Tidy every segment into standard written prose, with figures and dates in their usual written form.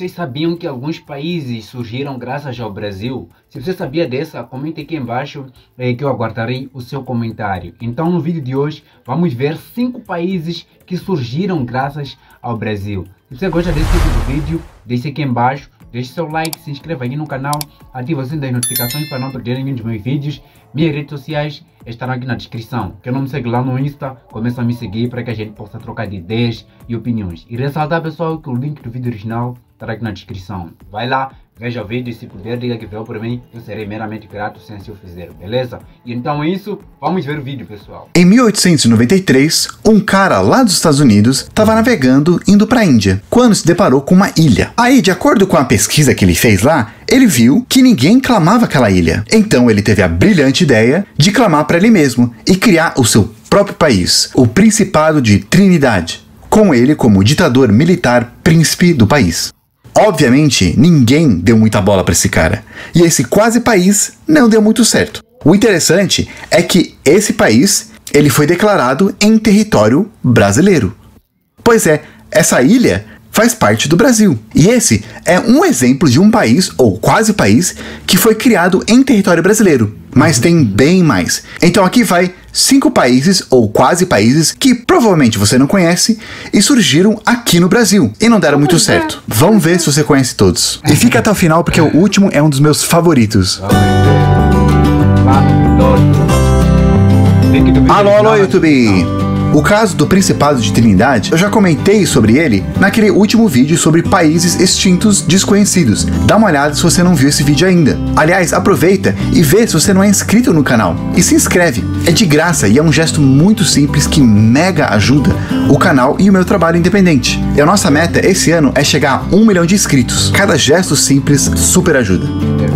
Vocês sabiam que alguns países surgiram graças ao Brasil? Se você sabia dessa, comente aqui embaixo que eu aguardarei o seu comentário. Então no vídeo de hoje vamos ver 5 países que surgiram graças ao Brasil. Se você gosta desse tipo de vídeo, deixe aqui embaixo, deixe seu like, se inscreva aqui no canal, ative o sininho das notificações para não perder nenhum dos meus vídeos. Minhas redes sociais estarão aqui na descrição. Quem não me segue lá no Insta, começa a me seguir para que a gente possa trocar de ideias e opiniões. E ressaltar, pessoal, que o link do vídeo original estará aqui na descrição. Vai lá, veja o vídeo e se puder, diga que veio por mim. Eu serei meramente grato se assim o fizer, beleza? E então é isso, vamos ver o vídeo, pessoal. Em 1893, um cara lá dos Estados Unidos estava navegando indo para a Índia, quando se deparou com uma ilha. Aí, de acordo com a pesquisa que ele fez lá, ele viu que ninguém clamava aquela ilha. Então ele teve a brilhante ideia de clamar para ele mesmo e criar o seu próprio país, o Principado de Trinidade, com ele como ditador militar príncipe do país. Obviamente, ninguém deu muita bola para esse cara, e esse quase país não deu muito certo. O interessante é que esse país, ele foi declarado em território brasileiro. Pois é, essa ilha faz parte do Brasil. E esse é um exemplo de um país, ou quase país, que foi criado em território brasileiro. Mas tem bem mais. Então aqui vai 5 países, ou quase países, que provavelmente você não conhece e surgiram aqui no Brasil e não deram muito certo. Vamos ver se você conhece todos. E fica até o final porque o último é um dos meus favoritos. Alô, YouTube! O caso do Principado de Trindade, eu já comentei sobre ele naquele último vídeo sobre países extintos desconhecidos. Dá uma olhada se você não viu esse vídeo ainda. Aliás, aproveita e vê se você não é inscrito no canal. E se inscreve. É de graça e é um gesto muito simples que mega ajuda o canal e o meu trabalho independente. E a nossa meta esse ano é chegar a 1 milhão de inscritos. Cada gesto simples super ajuda.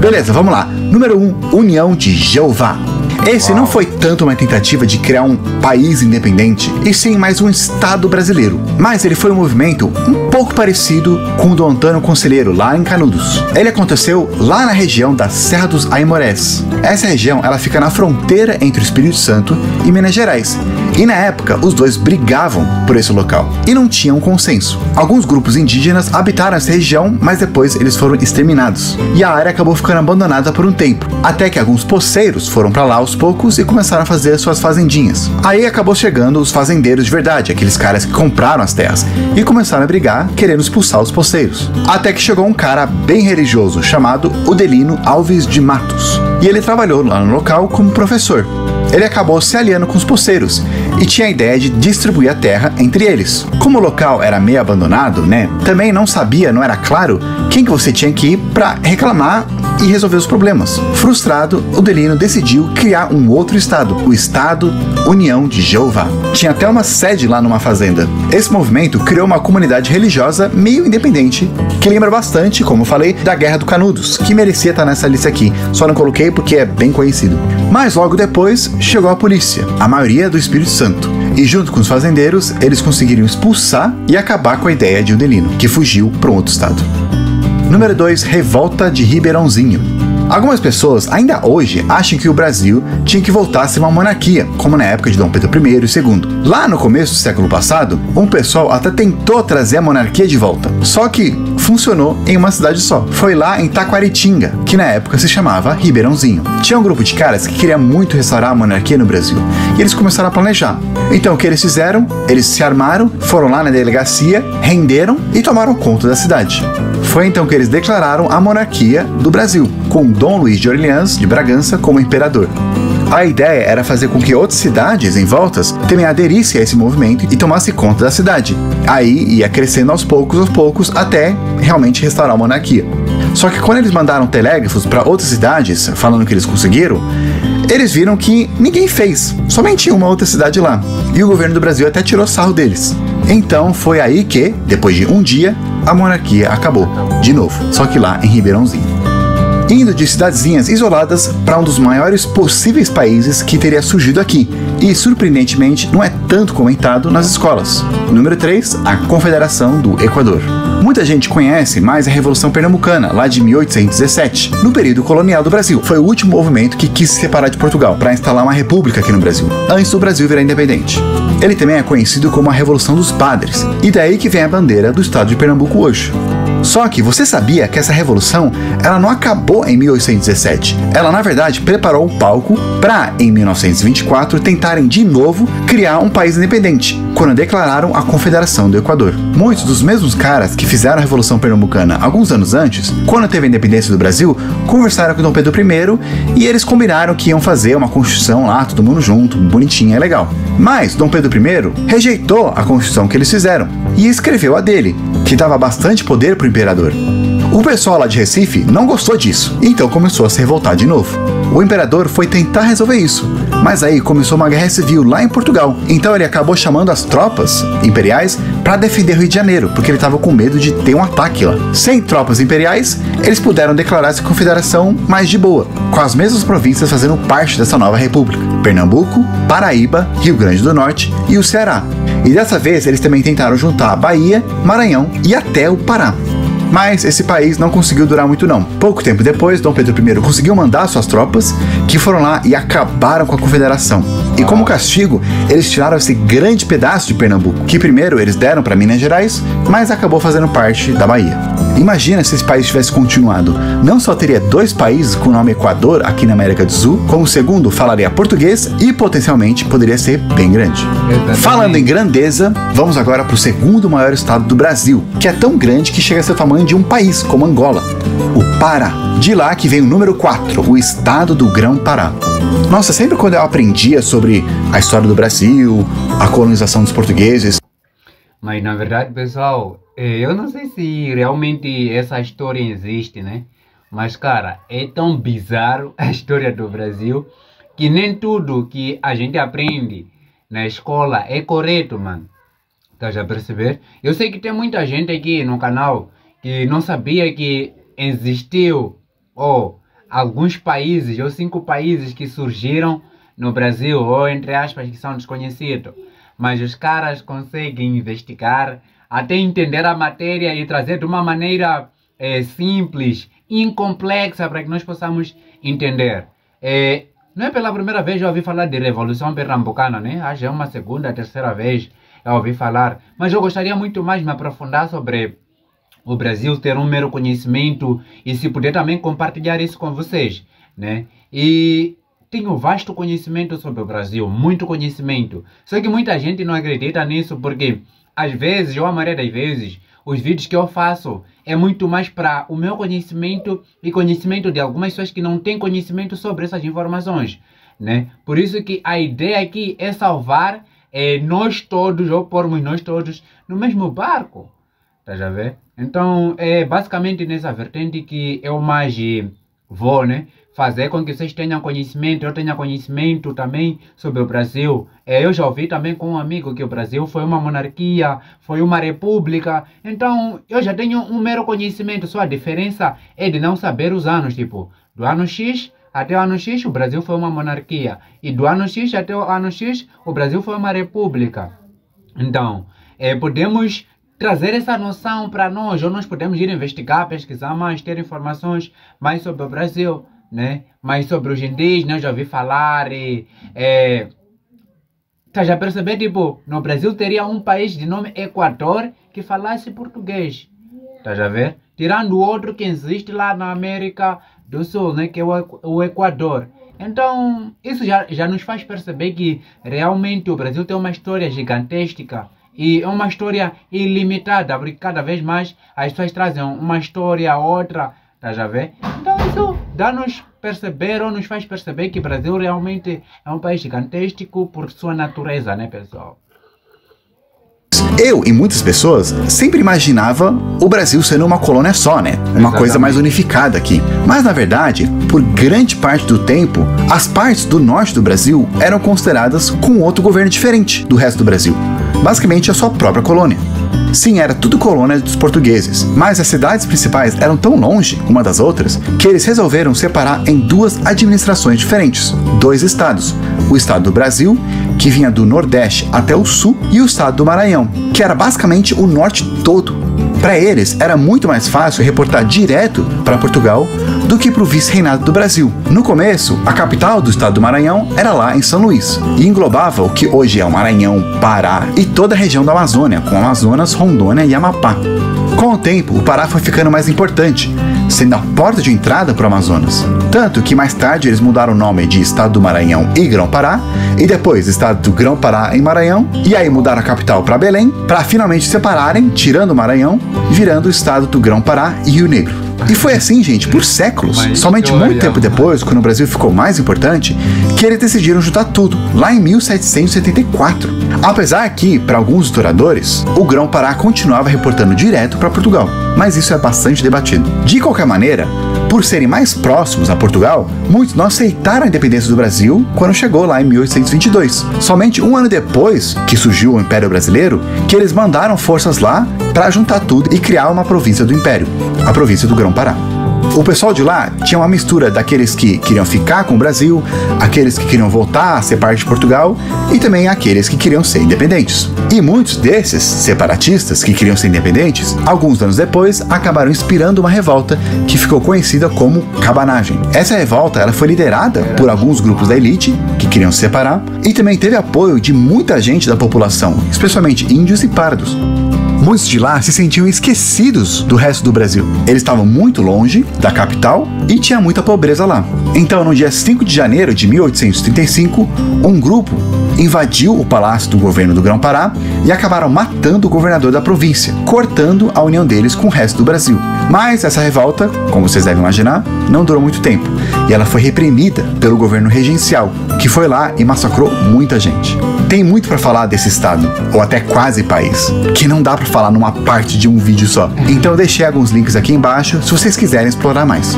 Beleza, vamos lá. Número 1, União de Jeová. Esse não foi tanto uma tentativa de criar um país independente, e sim mais um estado brasileiro. Mas ele foi um movimento um pouco parecido com o do Antônio Conselheiro, lá em Canudos. Ele aconteceu lá na região da Serra dos Aimorés. Essa região ela fica na fronteira entre o Espírito Santo e Minas Gerais. E na época, os dois brigavam por esse local, e não tinham consenso. Alguns grupos indígenas habitaram essa região, mas depois eles foram exterminados. E a área acabou ficando abandonada por um tempo, até que alguns poceiros foram para lá aos poucos e começaram a fazer suas fazendinhas. Aí acabou chegando os fazendeiros de verdade, aqueles caras que compraram as terras, e começaram a brigar, querendo expulsar os poceiros. Até que chegou um cara bem religioso, chamado Udelino Alves de Matos. E ele trabalhou lá no local como professor. Ele acabou se aliando com os poceiros e tinha a ideia de distribuir a terra entre eles. Como o local era meio abandonado, né? Também não era claro quem que você tinha que ir para reclamar e resolver os problemas. Frustrado, o Udelino decidiu criar um outro estado, o Estado União de Jeová. Tinha até uma sede lá numa fazenda. Esse movimento criou uma comunidade religiosa meio independente, que lembra bastante, como eu falei, da Guerra do Canudos, que merecia estar nessa lista aqui. Só não coloquei porque é bem conhecido. Mas logo depois chegou a polícia, a maioria do Espírito Santo. E junto com os fazendeiros, eles conseguiram expulsar e acabar com a ideia de Udelino, que fugiu para um outro estado. Número 2, Revolta de Ribeirãozinho. Algumas pessoas ainda hoje acham que o Brasil tinha que voltar a ser uma monarquia, como na época de Dom Pedro I e II. Lá no começo do século passado, um pessoal até tentou trazer a monarquia de volta, só que funcionou em uma cidade só. Foi lá em Taquaritinga, que na época se chamava Ribeirãozinho. Tinha um grupo de caras que queria muito restaurar a monarquia no Brasil, e eles começaram a planejar. Então o que eles fizeram? Eles se armaram, foram lá na delegacia, renderam e tomaram conta da cidade. Foi então que eles declararam a monarquia do Brasil, com Dom Luís de Orleans de Bragança como imperador. A ideia era fazer com que outras cidades em voltas também aderissem a esse movimento e tomassem conta da cidade. Aí ia crescendo aos poucos, até realmente restaurar a monarquia. Só que quando eles mandaram telégrafos para outras cidades, falando que eles conseguiram, eles viram que ninguém fez, somente uma outra cidade lá. E o governo do Brasil até tirou sarro deles. Então foi aí que, depois de um dia, a monarquia acabou, de novo, só que lá em Ribeirãozinho. Indo de cidadezinhas isoladas para um dos maiores possíveis países que teria surgido aqui, e surpreendentemente não é tanto comentado nas escolas. Número 3, a Confederação do Equador. Muita gente conhece mais a Revolução Pernambucana, lá de 1817, no período colonial do Brasil. Foi o último movimento que quis se separar de Portugal, para instalar uma república aqui no Brasil, antes do Brasil virar independente. Ele também é conhecido como a Revolução dos Padres, e daí que vem a bandeira do estado de Pernambuco hoje. Só que você sabia que essa revolução ela não acabou em 1817. Ela, na verdade, preparou o palco para, em 1924, tentarem de novo criar um país independente, quando declararam a Confederação do Equador. Muitos dos mesmos caras que fizeram a Revolução Pernambucana alguns anos antes, quando teve a independência do Brasil, conversaram com Dom Pedro I e eles combinaram que iam fazer uma Constituição lá, todo mundo junto, bonitinha, legal. Mas Dom Pedro I rejeitou a Constituição que eles fizeram e escreveu a dele, que dava bastante poder para o imperador. O pessoal lá de Recife não gostou disso, então começou a se revoltar de novo. O imperador foi tentar resolver isso, mas aí começou uma guerra civil lá em Portugal. Então ele acabou chamando as tropas imperiais para defender o Rio de Janeiro, porque ele estava com medo de ter um ataque lá. Sem tropas imperiais, eles puderam declarar essa confederação mais de boa, com as mesmas províncias fazendo parte dessa nova república: Pernambuco, Paraíba, Rio Grande do Norte e o Ceará. E dessa vez eles também tentaram juntar a Bahia, Maranhão e até o Pará. Mas esse país não conseguiu durar muito não. Pouco tempo depois, Dom Pedro I conseguiu mandar suas tropas, que foram lá e acabaram com a confederação. E como castigo, eles tiraram esse grande pedaço de Pernambuco, que primeiro eles deram para Minas Gerais, mas acabou fazendo parte da Bahia. Imagina se esse país tivesse continuado. Não só teria dois países com o nome Equador aqui na América do Sul, como o segundo falaria português e potencialmente poderia ser bem grande. Falando em grandeza, vamos agora para o segundo maior estado do Brasil, que é tão grande que chega a ser o tamanho de um país, como Angola, o Pará. De lá que vem o número 4, o estado do Grão-Pará. Nossa, sempre quando eu aprendia sobre a história do Brasil, a colonização dos portugueses... Mas na verdade, pessoal, eu não sei se realmente essa história existe, né? Mas, cara, é tão bizarro a história do Brasil que nem tudo que a gente aprende na escola é correto, mano. Tá já perceber? Eu sei que tem muita gente aqui no canal que não sabia que existiu alguns países, ou 5 países que surgiram no Brasil, ou entre aspas, que são desconhecidos. Mas os caras conseguem investigar, até entender a matéria e trazer de uma maneira simples, incomplexa, para que nós possamos entender. Não é pela primeira vez que eu ouvi falar de Revolução Pernambucana, né? Acho que é uma segunda, terceira vez que eu ouvi falar. Mas eu gostaria muito mais de me aprofundar sobre o Brasil, ter um mero conhecimento e se puder também compartilhar isso com vocês, né? E tenho vasto conhecimento sobre o Brasil, muito conhecimento. Só que muita gente não acredita nisso porque, às vezes, ou a maioria das vezes, os vídeos que eu faço é muito mais para o meu conhecimento e conhecimento de algumas pessoas que não têm conhecimento sobre essas informações, né? Por isso que a ideia aqui é salvar nós todos, ou pormos nós todos no mesmo barco, tá já vendo? Então, é basicamente nessa vertente que eu mais vou, né? Fazer com que vocês tenham conhecimento, eu tenha conhecimento também sobre o Brasil. Eu já ouvi também com um amigo que o Brasil foi uma monarquia, foi uma república. Então, eu já tenho um mero conhecimento. Só a diferença é de não saber os anos. Tipo, do ano X até o ano X, o Brasil foi uma monarquia. E do ano X até o ano X, o Brasil foi uma república. Então, podemos trazer essa noção para nós, ou nós podemos ir investigar, pesquisar mais, ter informações mais sobre o Brasil, né? Mais sobre os indígenas, já ouvi falar tá já percebendo, tipo, no Brasil teria um país de nome Equador que falasse português, tá já ver? Tirando o outro que existe lá na América do Sul, né? Que é o Equador. Então, isso já nos faz perceber que realmente o Brasil tem uma história gigantesca. E é uma história ilimitada, porque cada vez mais as pessoas trazem uma história, outra, tá já vendo? Então isso dá-nos perceber, ou nos faz perceber que o Brasil realmente é um país gigantesco por sua natureza, né, pessoal? Eu e muitas pessoas sempre imaginava o Brasil sendo uma colônia só, né? Uma coisa mais unificada aqui. Mas na verdade, por grande parte do tempo, as partes do norte do Brasil eram consideradas com outro governo diferente do resto do Brasil. Basicamente a sua própria colônia. Sim, era tudo colônia dos portugueses, mas as cidades principais eram tão longe uma das outras que eles resolveram separar em 2 administrações diferentes, 2 estados. O estado do Brasil, que vinha do Nordeste até o Sul, e o estado do Maranhão, que era basicamente o norte todo. Para eles, era muito mais fácil reportar direto para Portugal do que para o vice-reinado do Brasil. No começo, a capital do estado do Maranhão era lá em São Luís, e englobava o que hoje é o Maranhão, Pará e toda a região da Amazônia, com Amazonas, Rondônia e Amapá. Com o tempo, o Pará foi ficando mais importante, sendo a porta de entrada para o Amazonas. Tanto que mais tarde eles mudaram o nome de Estado do Maranhão e Grão-Pará, e depois Estado do Grão-Pará em Maranhão, e aí mudaram a capital para Belém, para finalmente separarem, tirando o Maranhão, virando o Estado do Grão-Pará e Rio Negro. E foi assim, gente, por séculos. Somente muito tempo depois, quando o Brasil ficou mais importante, que eles decidiram juntar tudo, lá em 1774. Apesar que, para alguns historiadores, o Grão-Pará continuava reportando direto para Portugal, mas isso é bastante debatido. De qualquer maneira, por serem mais próximos a Portugal, muitos não aceitaram a independência do Brasil quando chegou lá em 1822. Somente um ano depois que surgiu o Império Brasileiro, que eles mandaram forças lá para juntar tudo e criar uma província do Império, a província do Grão-Pará. O pessoal de lá tinha uma mistura daqueles que queriam ficar com o Brasil, aqueles que queriam voltar a ser parte de Portugal e também aqueles que queriam ser independentes. E muitos desses separatistas que queriam ser independentes, alguns anos depois, acabaram inspirando uma revolta que ficou conhecida como Cabanagem. Essa revolta ela foi liderada por alguns grupos da elite que queriam se separar e também teve apoio de muita gente da população, especialmente índios e pardos. Muitos de lá se sentiam esquecidos do resto do Brasil. Eles estavam muito longe da capital e tinha muita pobreza lá. Então, no dia 5 de janeiro de 1835, um grupo invadiu o palácio do governo do Grão-Pará e acabaram matando o governador da província, cortando a união deles com o resto do Brasil. Mas essa revolta, como vocês devem imaginar, não durou muito tempo e ela foi reprimida pelo governo regencial, que foi lá e massacrou muita gente. Tem muito para falar desse estado, ou até quase país, que não dá para falar numa parte de um vídeo só. Então eu deixei alguns links aqui embaixo se vocês quiserem explorar mais.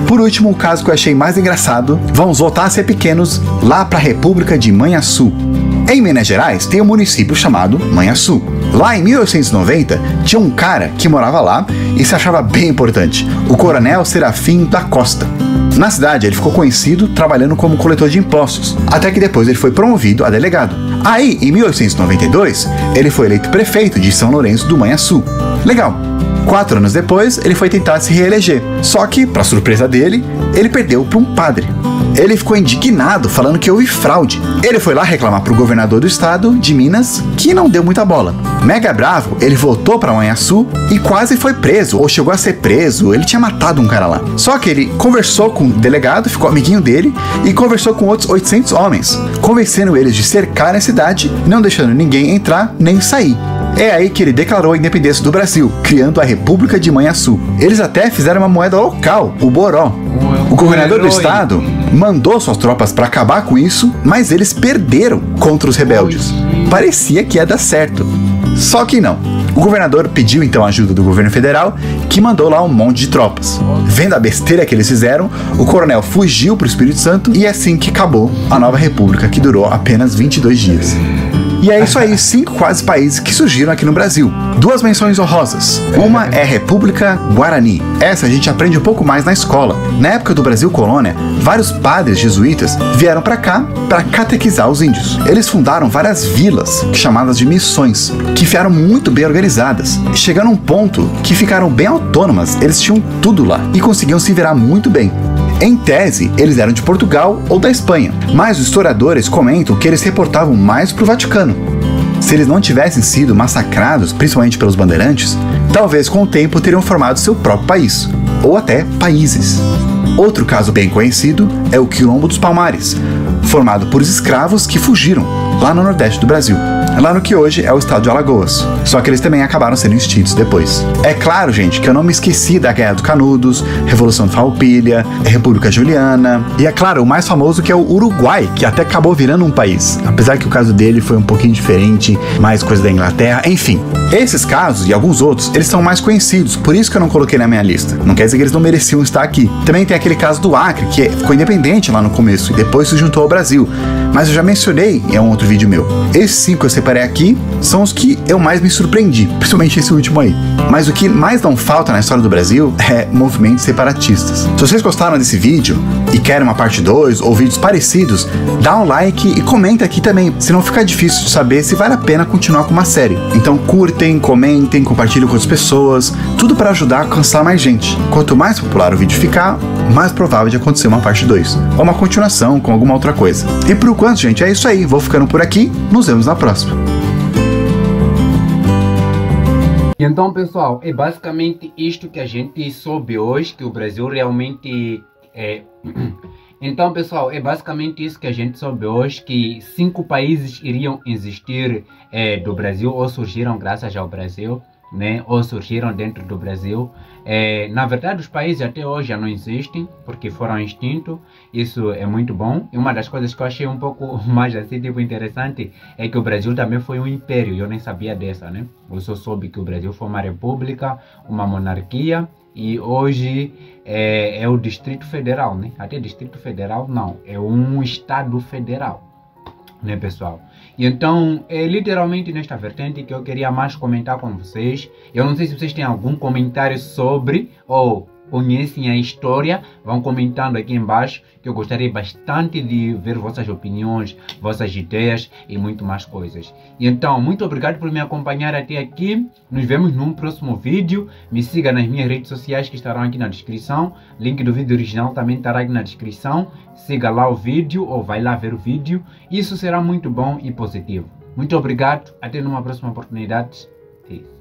Por último, o caso que eu achei mais engraçado, vamos voltar a ser pequenos lá para a República de Manhuaçu. Em Minas Gerais tem um município chamado Manhuaçu. Lá em 1890 tinha um cara que morava lá e se achava bem importante, o Coronel Serafim da Costa. Na cidade ele ficou conhecido trabalhando como coletor de impostos, até que depois ele foi promovido a delegado. Aí, em 1892, ele foi eleito prefeito de São Lourenço do Manhuaçu. Legal. 4 anos depois, ele foi tentar se reeleger. Só que, para surpresa dele, ele perdeu para um padre. Ele ficou indignado, falando que houve fraude. Ele foi lá reclamar para o governador do estado de Minas, que não deu muita bola. Mega bravo, ele voltou para Manhuaçu e quase foi preso, ou chegou a ser preso. Ele tinha matado um cara lá. Só que ele conversou com o delegado, ficou amiguinho dele, e conversou com outros 800 homens, convencendo eles de cercar a cidade, não deixando ninguém entrar nem sair. É aí que ele declarou a independência do Brasil, criando a República de Manhuaçu. Eles até fizeram uma moeda local, o boró. O governador do estado mandou suas tropas para acabar com isso, mas eles perderam contra os rebeldes. Parecia que ia dar certo. Só que não. O governador pediu então a ajuda do governo federal, que mandou lá um monte de tropas. Vendo a besteira que eles fizeram, o coronel fugiu para o Espírito Santo e é assim que acabou a nova república, que durou apenas 22 dias. E é isso aí, 5 quase países que surgiram aqui no Brasil. 2 menções honrosas. Uma é a República Guarani. Essa a gente aprende um pouco mais na escola. Na época do Brasil Colônia, vários padres jesuítas vieram para cá para catequizar os índios. Eles fundaram várias vilas, chamadas de missões, que ficaram muito bem organizadas. Chegando a um ponto que ficaram bem autônomas, eles tinham tudo lá e conseguiam se virar muito bem. Em tese, eles eram de Portugal ou da Espanha, mas os historiadores comentam que eles reportavam mais para o Vaticano. Se eles não tivessem sido massacrados, principalmente pelos bandeirantes, talvez com o tempo teriam formado seu próprio país, ou até países. Outro caso bem conhecido é o Quilombo dos Palmares, formado por escravos que fugiram lá no Nordeste do Brasil, lá no que hoje é o estado de Alagoas. Só que eles também acabaram sendo extintos depois. É claro, gente, que eu não me esqueci da Guerra do Canudos, Revolução de Farroupilha, República Juliana, e é claro, o mais famoso que é o Uruguai, que até acabou virando um país, apesar que o caso dele foi um pouquinho diferente, mais coisa da Inglaterra, enfim. Esses casos e alguns outros, eles são mais conhecidos, por isso que eu não coloquei na minha lista. Não quer dizer que eles não mereciam estar aqui. Também tem aquele caso do Acre, que ficou independente lá no começo e depois se juntou ao Brasil, mas eu já mencionei em um outro vídeo meu. Esses 5 que eu separei aqui são os que eu mais me surpreendi, principalmente esse último aí. Mas o que mais não falta na história do Brasil é movimentos separatistas. Se vocês gostaram desse vídeo e querem uma parte 2 ou vídeos parecidos, dá um like e comenta aqui também, senão fica difícil de saber se vale a pena continuar com uma série. Então curtem, comentem, compartilhem com outras pessoas, tudo para ajudar a alcançar mais gente. Quanto mais popular o vídeo ficar, mais provável de acontecer uma parte 2, ou uma continuação com alguma outra coisa. E por enquanto, gente, é isso aí. Vou ficando por aqui, nos vemos na próxima. Então, pessoal, é basicamente isto que a gente soube hoje, que o Brasil realmente é... Então, pessoal, é basicamente isso que a gente soube hoje, que 5 países iriam existir do Brasil, ou surgiram graças ao Brasil, né? Ou surgiram dentro do Brasil. Na verdade, os países até hoje já não existem, porque foram extintos. Isso é muito bom. E uma das coisas que eu achei um pouco mais assim, tipo, interessante, é que o Brasil também foi um império. Eu nem sabia dessa, né? Eu só soube que o Brasil foi uma república, uma monarquia, e hoje é o Distrito Federal, né? Até Distrito Federal não, é um Estado Federal, né, pessoal? E então, é literalmente nesta vertente que eu queria mais comentar com vocês. Eu não sei se vocês têm algum comentário sobre ou conhecem a história, vão comentando aqui embaixo, que eu gostaria bastante de ver vossas opiniões, vossas ideias e muito mais coisas. E então, muito obrigado por me acompanhar até aqui. Nos vemos num próximo vídeo. Me siga nas minhas redes sociais que estarão aqui na descrição. Link do vídeo original também estará aqui na descrição. Siga lá o vídeo ou vai lá ver o vídeo. Isso será muito bom e positivo. Muito obrigado. Até numa próxima oportunidade. Peace.